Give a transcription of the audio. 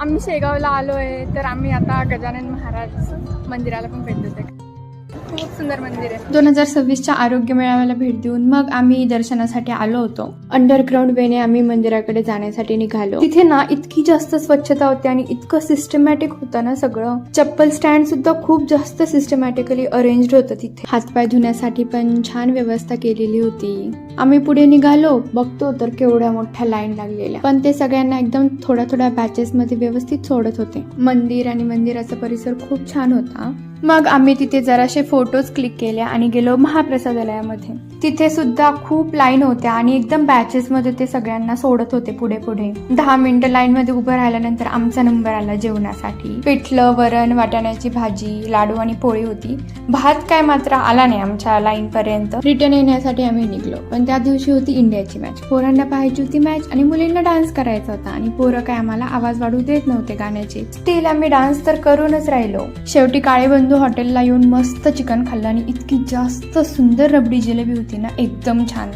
आम्ही शेगावला आलोय, तर आम्ही आता गजानन महाराज मंदिराला पण भेट देतोय. खूप सुंदर मंदिर आहे. 2026च्या आरोग्य मेळाव्याला भेट देऊन मग आम्ही दर्शनासाठी आलो होतो. अंडरग्राऊंड वेने आम्ही मंदिराकडे जाण्यासाठी निघालो. तिथे ना इतकी जास्त स्वच्छता होती आणि इतकं सिस्टमॅटिक होतं ना सगळं. चप्पल स्टँड सुद्धा खूप जास्त सिस्टमॅटिकली अरेंज्ड होतं तिथे. हातपाय धुण्यासाठी पण छान व्यवस्था केलेली होती. आम्ही पुढे निघालो, बघतो तर केवढ्या मोठ्या लाईन लागलेल्या, पण ते सगळ्यांना एकदम थोड्या थोड्या बॅचेस मध्ये व्यवस्थित सोडत होते. मंदिर आणि मंदिराचा परिसर खूप छान होता. मग आम्ही तिथे जराशे फोटोज क्लिक केले आणि गेलो महाप्रसादालयामध्ये. तिथे सुद्धा खूप लाईन होत्या आणि एकदम बॅचेस मध्ये ते सगळ्यांना सोडत होते पुढे पुढे. 10 मिनिटं लाईन मध्ये उभं राहिल्यानंतर आमचा नंबर आला जेवणासाठी. पिठलं, वरण, वाटाण्याची भाजी, लाडू आणि पोळी होती. भात काय मात्र आला नाही आमच्या लाईन पर्यंत. रिटर्न येण्यासाठी आम्ही निघलो, पण त्या दिवशी होती इंडियाची मॅच. पोरांना पाहायची होती मॅच आणि मुलींना डान्स करायचा होता आणि पोरं काय आम्हाला आवाज वाढू देत नव्हते गाण्याचे. स्टील आम्ही डान्स तर करूनच राहिलो. शेवटी काळे बंधू हॉटेलला येऊन मस्त चिकन खाल्लं आणि इतकी जास्त सुंदर रबडी जिलेबी होती ना, एकदम छान.